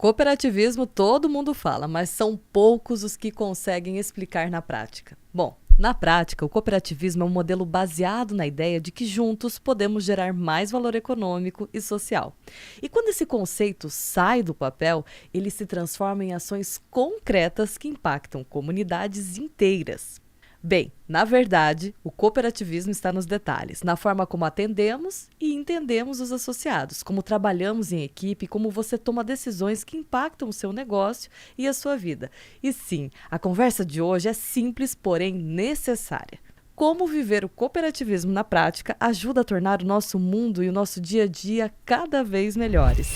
Cooperativismo todo mundo fala, mas são poucos os que conseguem explicar na prática. Bom, na prática, o cooperativismo é um modelo baseado na ideia de que juntos podemos gerar mais valor econômico e social. E quando esse conceito sai do papel, ele se transforma em ações concretas que impactam comunidades inteiras. Bem, na verdade, o cooperativismo está nos detalhes, na forma como atendemos e entendemos os associados, como trabalhamos em equipe, como você toma decisões que impactam o seu negócio e a sua vida. E sim, a conversa de hoje é simples, porém necessária. Como viver o cooperativismo na prática ajuda a tornar o nosso mundo e o nosso dia a dia cada vez melhores.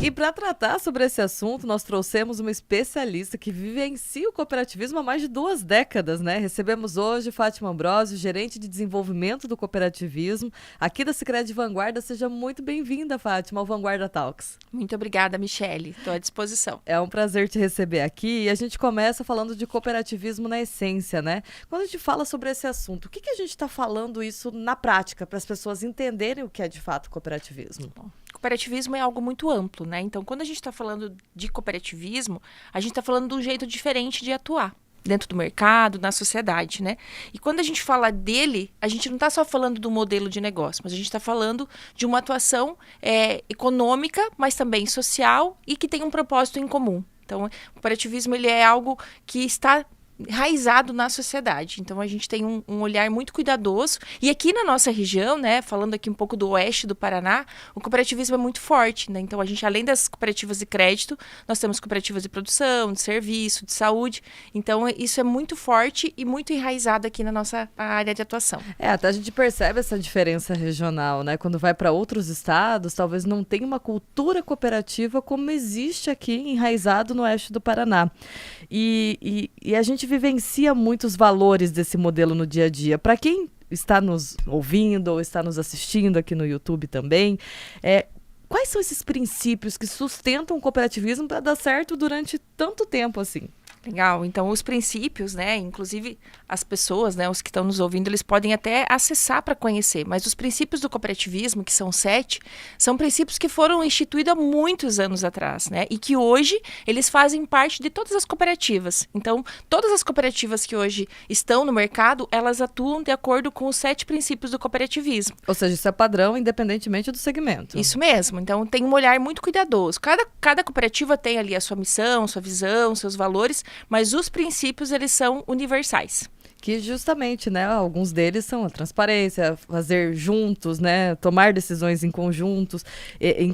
E para tratar sobre esse assunto, nós trouxemos uma especialista que vivencia o cooperativismo há mais de 2 décadas, né? Recebemos hoje Fátima Ambrosio, gerente de desenvolvimento do cooperativismo, aqui da Sicredi Vanguarda. Seja muito bem-vinda, Fátima, ao Vanguarda Talks. Muito obrigada, Michele. Estou à disposição. É um prazer te receber aqui e a gente começa falando de cooperativismo na essência, né? Quando a gente fala sobre esse assunto, o que a gente está falando isso na prática para as pessoas entenderem o que é de fato cooperativismo? Bom, cooperativismo é algo muito amplo, né? Então, quando a gente está falando de cooperativismo, a gente está falando de um jeito diferente de atuar dentro do mercado, na sociedade, né? E quando a gente fala dele, a gente não está só falando do modelo de negócio, mas a gente está falando de uma atuação econômica, mas também social e que tem um propósito em comum. Então, o cooperativismo ele é algo que está enraizado na sociedade. Então, a gente tem um olhar muito cuidadoso. E aqui na nossa região, né, falando aqui um pouco do oeste do Paraná, o cooperativismo é muito forte, né? Então, a gente, além das cooperativas de crédito, nós temos cooperativas de produção, de serviço, de saúde. Então, isso é muito forte e muito enraizado aqui na nossa área de atuação. Até a gente percebe essa diferença regional, né? Quando vai para outros estados, talvez não tenha uma cultura cooperativa como existe aqui, enraizado no oeste do Paraná. E a gente vivencia muitos valores desse modelo no dia a dia. Para quem está nos ouvindo ou está nos assistindo aqui no YouTube também, quais são esses princípios que sustentam o cooperativismo para dar certo durante tanto tempo assim? Legal, então os princípios, né, inclusive as pessoas, né, os que estão nos ouvindo, eles podem até acessar para conhecer, mas os princípios do cooperativismo, que são 7, são princípios que foram instituídos há muitos anos atrás, né, e que hoje eles fazem parte de todas as cooperativas. Então, todas as cooperativas que hoje estão no mercado, elas atuam de acordo com os 7 princípios do cooperativismo. Ou seja, isso é padrão independentemente do segmento. Isso mesmo, então tem um olhar muito cuidadoso. Cada cooperativa tem ali a sua missão, sua visão, seus valores, mas os princípios, eles são universais. Que justamente, né, alguns deles são a transparência, fazer juntos, né, tomar decisões em conjunto. E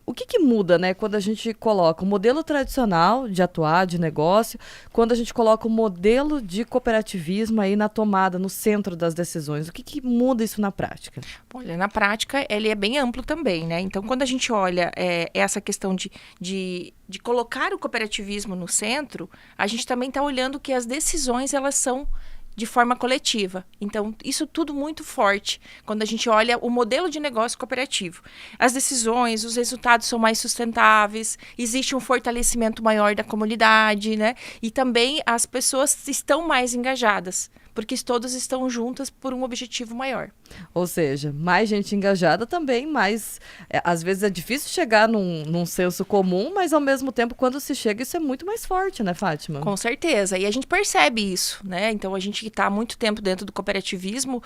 o que muda, né, quando a gente coloca o modelo tradicional de atuar, de negócio, quando a gente coloca o modelo de cooperativismo aí na tomada, no centro das decisões? O que muda isso na prática? Olha, na prática, ele é bem amplo também, né? Então, quando a gente olha essa questão de colocar o cooperativismo no centro, a gente também está olhando que as decisões, elas são de forma coletiva. Então, isso tudo muito forte quando a gente olha o modelo de negócio cooperativo. As decisões, os resultados são mais sustentáveis, existe um fortalecimento maior da comunidade, né? E também as pessoas estão mais engajadas, porque todas estão juntas por um objetivo maior. Ou seja, mais gente engajada também, mas às vezes é difícil chegar num senso comum, mas ao mesmo tempo, quando se chega, isso é muito mais forte, né, Fátima? Com certeza, e a gente percebe isso, né? Então, a gente que está há muito tempo dentro do cooperativismo,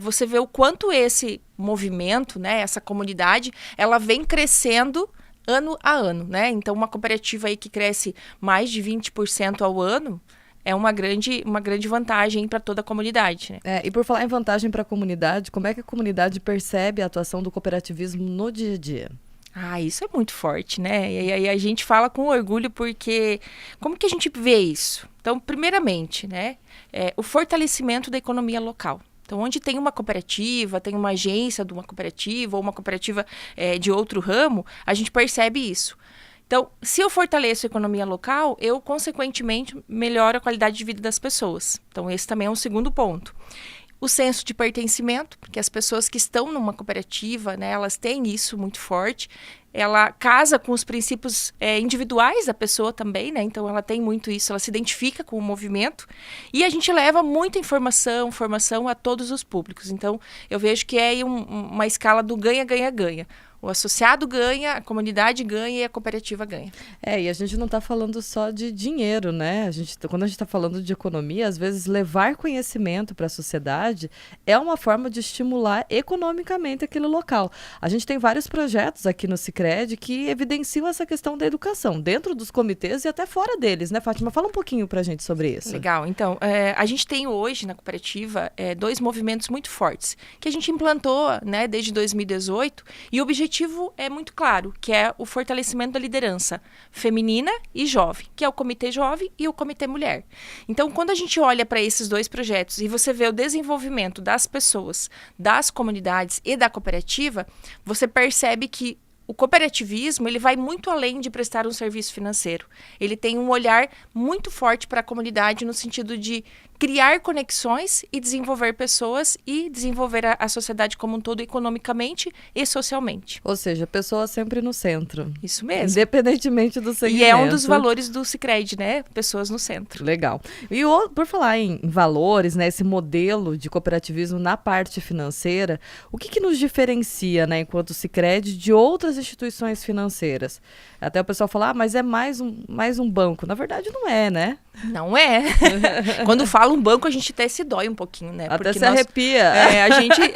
você vê o quanto esse movimento, né, essa comunidade, ela vem crescendo ano a ano, né? Então, uma cooperativa aí que cresce mais de 20% ao ano, é uma grande vantagem para toda a comunidade, né? E por falar em vantagem para a comunidade, como é que a comunidade percebe a atuação do cooperativismo no dia a dia? Isso é muito forte, né? E aí a gente fala com orgulho porque como que a gente vê isso? Então, primeiramente, né, o fortalecimento da economia local. Então, onde tem uma cooperativa, tem uma agência de uma cooperativa ou uma cooperativa de outro ramo, a gente percebe isso. Então, se eu fortaleço a economia local, eu, consequentemente, melhoro a qualidade de vida das pessoas. Então, esse também é um segundo ponto. o senso de pertencimento, porque as pessoas que estão numa cooperativa, né, elas têm isso muito forte. Ela casa com os princípios individuais da pessoa também, né? Então ela tem muito isso, ela se identifica com o movimento. E a gente leva muita formação a todos os públicos. Então eu vejo que é uma escala do ganha-ganha-ganha. O associado ganha, a comunidade ganha e a cooperativa ganha. E a gente não está falando só de dinheiro, né? Quando a gente está falando de economia, às vezes levar conhecimento para a sociedade é uma forma de estimular economicamente aquele local. A gente tem vários projetos aqui no Sicredi que evidenciam essa questão da educação, dentro dos comitês e até fora deles, né, Fátima? Fala um pouquinho para a gente sobre isso. Legal. Então, a gente tem hoje na cooperativa 2 movimentos muito fortes, que a gente implantou, né, desde 2018, e o objetivo é muito claro, que é o fortalecimento da liderança feminina e jovem, que é o Comitê Jovem e o Comitê Mulher. Então, quando a gente olha para esses 2 projetos e você vê o desenvolvimento das pessoas, das comunidades e da cooperativa, você percebe que o cooperativismo, ele vai muito além de prestar um serviço financeiro. Ele tem um olhar muito forte para a comunidade no sentido de criar conexões e desenvolver pessoas e desenvolver a sociedade como um todo economicamente e socialmente. Ou seja, a pessoa sempre no centro. Isso mesmo. Independentemente do segmento. E é um dos valores do Sicredi, né? Pessoas no centro. Legal. E por falar em valores, né? Esse modelo de cooperativismo na parte financeira, o que nos diferencia, né, enquanto Sicredi, de outras instituições financeiras? Até o pessoal fala, mas é mais um banco. Na verdade, não é, né? Não é. Quando fala um banco, a gente até se dói um pouquinho, né? Até se arrepia.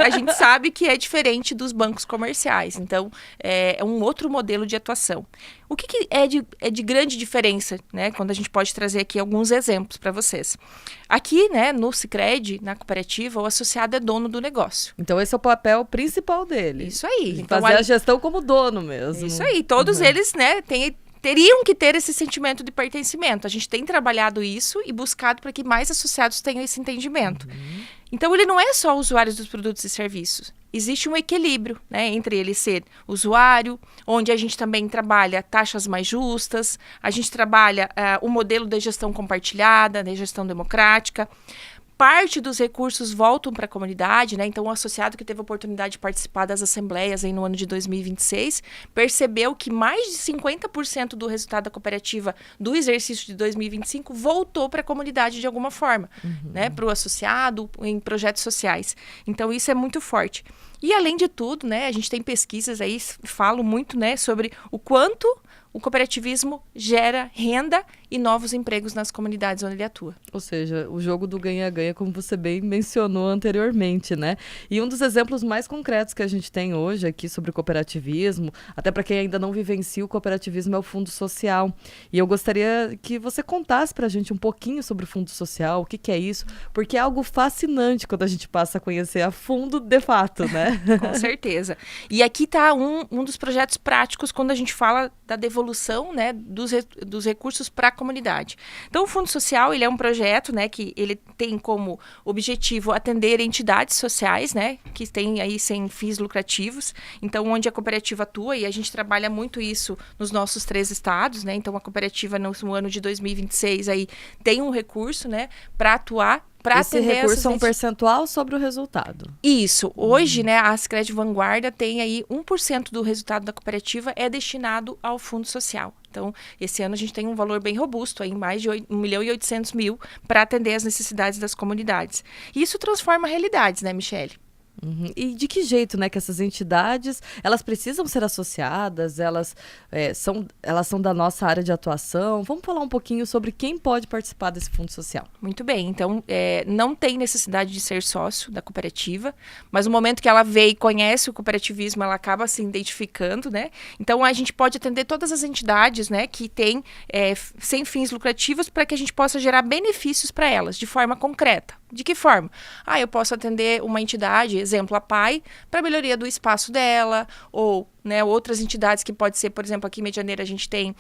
A gente sabe que é diferente dos bancos comerciais. Então, é um outro modelo de atuação. O que é de grande diferença, né? Quando a gente pode trazer aqui alguns exemplos para vocês. Aqui, né, no Sicredi, na cooperativa, o associado é dono do negócio. Então, esse é o papel principal dele. Isso aí. Então, fazer a gestão como dono mesmo. Isso aí. Todos eles, né, teriam que ter esse sentimento de pertencimento. A gente tem trabalhado isso e buscado para que mais associados tenham esse entendimento. Então, ele não é só usuário dos produtos e serviços. Existe um equilíbrio, né, entre ele ser usuário, onde a gente também trabalha taxas mais justas, a gente trabalha o modelo de gestão compartilhada, de gestão democrática. Parte dos recursos voltam para a comunidade, né? Então, o associado que teve a oportunidade de participar das assembleias aí no ano de 2026 percebeu que mais de 50% do resultado da cooperativa do exercício de 2025 voltou para a comunidade de alguma forma, né? Para o associado, em projetos sociais. Então, isso é muito forte. E, além de tudo, né, a gente tem pesquisas aí, falam muito, né, sobre o quanto o cooperativismo gera renda e novos empregos nas comunidades onde ele atua. Ou seja, o jogo do ganha-ganha, como você bem mencionou anteriormente, né? E um dos exemplos mais concretos que a gente tem hoje aqui sobre o cooperativismo, até para quem ainda não vivencia o cooperativismo, é o Fundo Social. E eu gostaria que você contasse para a gente um pouquinho sobre o Fundo Social, o que é isso, porque é algo fascinante quando a gente passa a conhecer a fundo de fato, né? Com certeza. E aqui está um dos projetos práticos quando a gente fala da devolução, né, dos recursos para a comunidade. Então, o Fundo Social, ele é um projeto, né, que ele tem como objetivo atender entidades sociais, né, que têm aí sem fins lucrativos. Então, onde a cooperativa atua, e a gente trabalha muito isso nos nossos 3 estados, né. Então, a cooperativa no ano de 2026 aí tem um recurso, né, para atuar. Esse recurso é um percentual sobre o resultado. Isso. Hoje, né, a Sicredi Vanguarda tem aí 1% do resultado da cooperativa é destinado ao Fundo Social. Então, esse ano a gente tem um valor bem robusto, aí, mais de 1.800.000 para atender as necessidades das comunidades. E isso transforma realidades, né, Michele? E de que jeito, né, que essas entidades, elas precisam ser associadas, elas são da nossa área de atuação? Vamos falar um pouquinho sobre quem pode participar desse Fundo Social. Muito bem, então não tem necessidade de ser sócio da cooperativa, mas no momento que ela vê e conhece o cooperativismo, ela acaba se identificando, né? Então a gente pode atender todas as entidades, né, que têm sem fins lucrativos para que a gente possa gerar benefícios para elas, de forma concreta. De que forma? Eu posso atender uma entidade, exemplo, a PAI, para melhoria do espaço dela, ou, né, outras entidades que pode ser, por exemplo, aqui em Medianeira a gente tem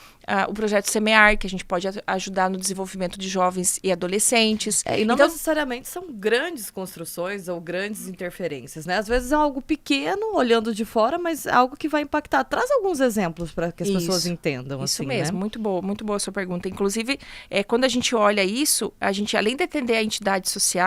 o projeto Semear, que a gente pode ajudar no desenvolvimento de jovens e adolescentes. E não necessariamente são grandes construções ou grandes interferências, né? Às vezes é algo pequeno, olhando de fora, mas algo que vai impactar. Traz alguns exemplos para que as pessoas entendam. Isso assim, mesmo, né? Muito boa a sua pergunta. Inclusive, quando a gente olha isso, a gente, além de atender a entidade social,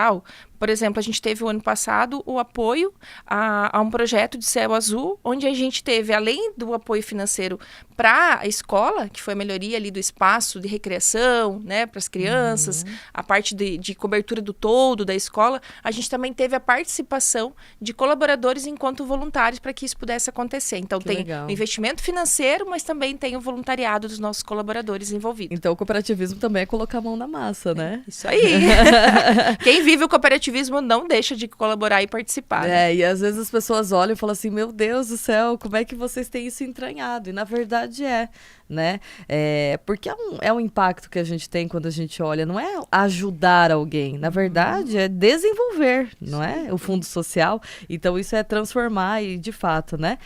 Por exemplo, a gente teve o ano passado o apoio a um projeto de Céu Azul, onde a gente teve, além do apoio financeiro para a escola, que foi a melhoria ali do espaço de recreação, né, para as crianças, a parte de cobertura do toldo da escola, a gente também teve a participação de colaboradores enquanto voluntários para que isso pudesse acontecer. Então, tem o investimento financeiro, mas também tem o voluntariado dos nossos colaboradores envolvidos. Então, o cooperativismo também é colocar a mão na massa, né? Isso aí. Quem vive o cooperativismo não deixa de colaborar e participar. Né? E às vezes as pessoas olham e falam assim, meu Deus do céu, como é que vocês têm isso entranhado? E na verdade né? Porque é um impacto que a gente tem quando a gente olha, não é ajudar alguém, na verdade é desenvolver, não é? O fundo social, então isso é transformar e de fato, né?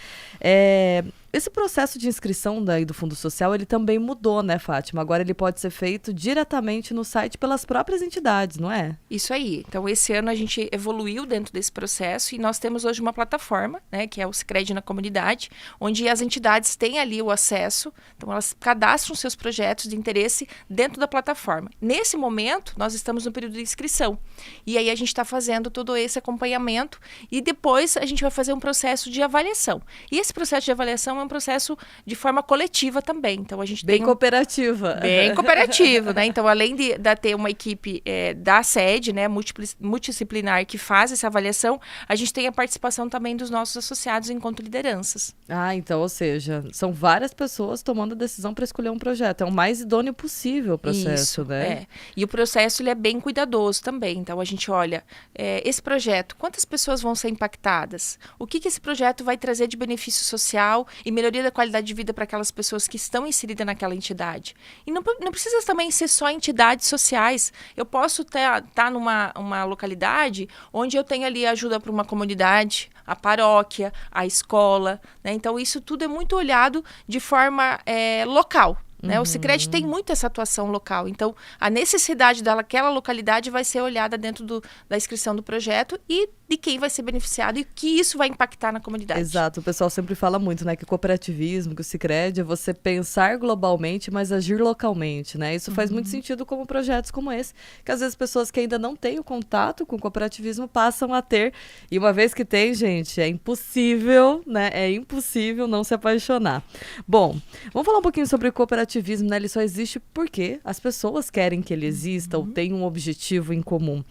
Esse processo de inscrição do Fundo Social, ele também mudou, né, Fátima? Agora ele pode ser feito diretamente no site pelas próprias entidades, não é? Isso aí. Então, esse ano a gente evoluiu dentro desse processo e nós temos hoje uma plataforma, né, que é o Sicredi na Comunidade, onde as entidades têm ali o acesso, então elas cadastram seus projetos de interesse dentro da plataforma. Nesse momento, nós estamos no período de inscrição. E aí a gente está fazendo todo esse acompanhamento e depois a gente vai fazer um processo de avaliação. E esse processo de avaliação é um processo de forma coletiva também. Então, a gente bem cooperativa. Bem cooperativo, né? Então, além de ter uma equipe da sede, né, multidisciplinar que faz essa avaliação, a gente tem a participação também dos nossos associados enquanto lideranças. Então, ou seja, são várias pessoas tomando a decisão para escolher um projeto. É o mais idôneo possível o processo, isso, né? E o processo, ele é bem cuidadoso também. Então, a gente olha, esse projeto, quantas pessoas vão ser impactadas? O que esse projeto vai trazer de benefício social e melhoria da qualidade de vida para aquelas pessoas que estão inseridas naquela entidade. E não precisa também ser só entidades sociais. Eu posso estar numa localidade onde eu tenho ali ajuda para uma comunidade, a paróquia, a escola, né? Então, isso tudo é muito olhado de forma local. Né? O Sicredi tem muito essa atuação local. Então, a necessidade daquela localidade vai ser olhada dentro da inscrição do projeto e de quem vai ser beneficiado e que isso vai impactar na comunidade. Exato. O pessoal sempre fala muito, né? Que o cooperativismo, que o Sicredi é você pensar globalmente, mas agir localmente, né? Isso faz muito sentido como projetos como esse, que às vezes pessoas que ainda não têm o contato com o cooperativismo passam a ter. E uma vez que tem, gente, é impossível, né? É impossível não se apaixonar. Bom, vamos falar um pouquinho sobre o cooperativismo, né? Ele só existe porque as pessoas querem que ele exista ou tenham um objetivo em comum.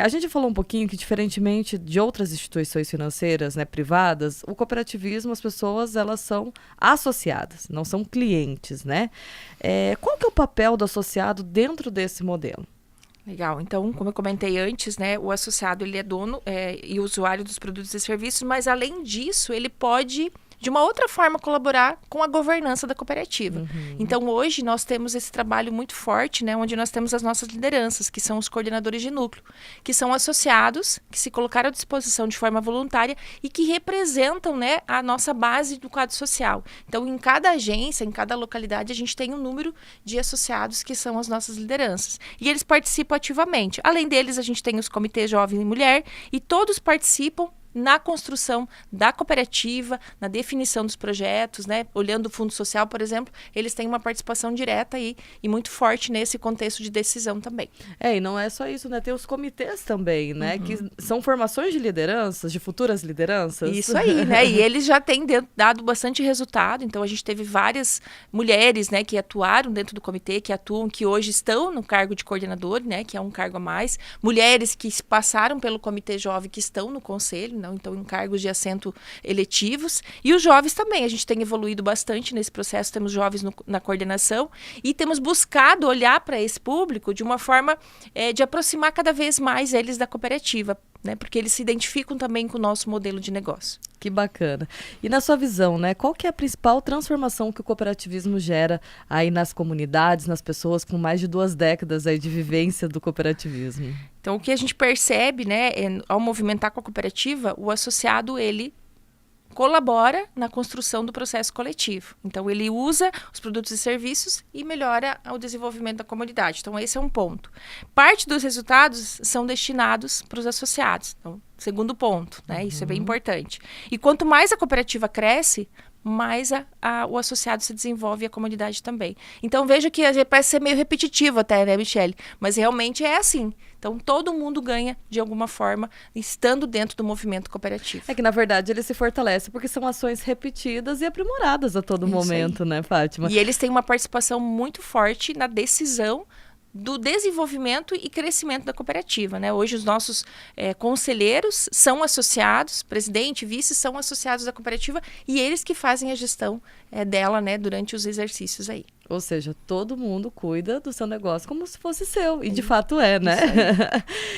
A gente falou um pouquinho que, diferentemente de outras instituições financeiras, né, privadas, o cooperativismo, as pessoas, elas são associadas, não são clientes, né? Qual que é o papel do associado dentro desse modelo? Legal. Então, como eu comentei antes, né, o associado, ele é dono e usuário dos produtos e serviços, mas, além disso, ele pode, de uma outra forma, colaborar com a governança da cooperativa. Então, hoje, nós temos esse trabalho muito forte, né, onde nós temos as nossas lideranças, que são os coordenadores de núcleo, que são associados, que se colocaram à disposição de forma voluntária e que representam, né, a nossa base do quadro social. Então, em cada agência, em cada localidade, a gente tem um número de associados que são as nossas lideranças. E eles participam ativamente. Além deles, a gente tem os comitês Jovem e Mulher e todos participam na construção da cooperativa, na definição dos projetos, né? Olhando o Fundo Social, por exemplo, eles têm uma participação direta e muito forte nesse contexto de decisão também. E não é só isso, né? Tem os comitês também, né? Que são formações de lideranças, de futuras lideranças. Isso aí, né? E eles já têm dado bastante resultado. Então, a gente teve várias mulheres, né, que atuaram dentro do comitê, que atuam, que hoje estão no cargo de coordenador, né? Que é um cargo a mais. Mulheres que passaram pelo comitê jovem, que estão no conselho, não, então em cargos de assento eletivos, e os jovens também, a gente tem evoluído bastante nesse processo, temos jovens na coordenação e temos buscado olhar para esse público de uma forma de aproximar cada vez mais eles da cooperativa, né, porque eles se identificam também com o nosso modelo de negócio. Que bacana. E na sua visão, né, qual que é a principal transformação que o cooperativismo gera aí nas comunidades, nas pessoas com mais de 2 décadas aí de vivência do cooperativismo? Então, o que a gente percebe, né, ao movimentar com a cooperativa, o associado, ele colabora na construção do processo coletivo. Então, ele usa os produtos e serviços e melhora o desenvolvimento da comunidade. Então, esse é um ponto. Parte dos resultados são destinados para os associados. Então, segundo ponto, né? Isso é bem importante. E quanto mais a cooperativa cresce, mais o associado se desenvolve e a comunidade também. Então, veja que parece ser meio repetitivo até, né, Michele? Mas realmente é assim. Então, todo mundo ganha, de alguma forma, estando dentro do movimento cooperativo. É que, na verdade, ele se fortalece porque são ações repetidas e aprimoradas a todo momento, né, Fátima? E eles têm uma participação muito forte na decisão do desenvolvimento e crescimento da cooperativa, né? Hoje os nossos conselheiros são associados, presidente, vice são associados da cooperativa e eles que fazem a gestão dela, né, durante os exercícios aí. Ou seja, todo mundo cuida do seu negócio como se fosse seu. E de fato é, né?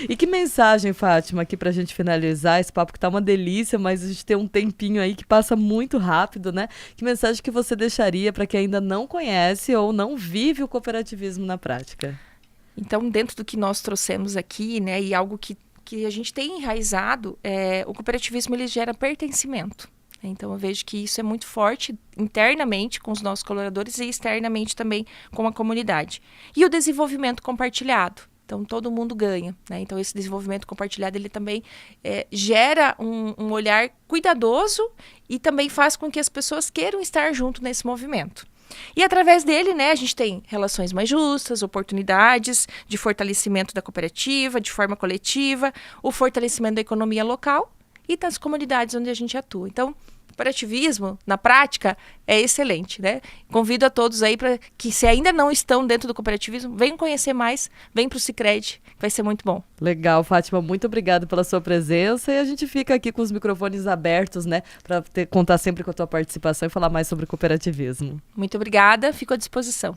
E que mensagem, Fátima, aqui pra gente finalizar esse papo que tá uma delícia, mas a gente tem um tempinho aí que passa muito rápido, né? Que mensagem que você deixaria para quem ainda não conhece ou não vive o cooperativismo na prática? Então, dentro do que nós trouxemos aqui, né, e algo que a gente tem enraizado, o cooperativismo ele gera pertencimento. Então, eu vejo que isso é muito forte internamente com os nossos colaboradores e externamente também com a comunidade. E o desenvolvimento compartilhado. Então, todo mundo ganha, né? Então, esse desenvolvimento compartilhado, ele também gera um olhar cuidadoso e também faz com que as pessoas queiram estar junto nesse movimento. E através dele, né, a gente tem relações mais justas, oportunidades de fortalecimento da cooperativa, de forma coletiva, o fortalecimento da economia local e das comunidades onde a gente atua. Então, o cooperativismo, na prática, é excelente, né? Convido a todos aí para que, se ainda não estão dentro do cooperativismo, venham conhecer mais, venham para o Sicredi, vai ser muito bom. Legal, Fátima, muito obrigada pela sua presença e a gente fica aqui com os microfones abertos, né, para contar sempre com a tua participação e falar mais sobre cooperativismo. Muito obrigada, fico à disposição.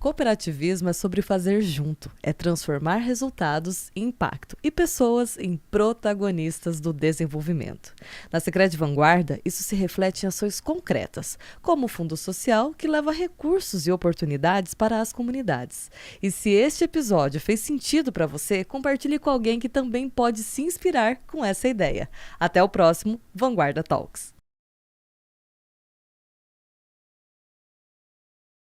Cooperativismo é sobre fazer junto, é transformar resultados em impacto e pessoas em protagonistas do desenvolvimento. Na Sicredi Vanguarda, isso se reflete em ações concretas, como o Fundo Social, que leva recursos e oportunidades para as comunidades. E se este episódio fez sentido para você, compartilhe com alguém que também pode se inspirar com essa ideia. Até o próximo Vanguarda Talks.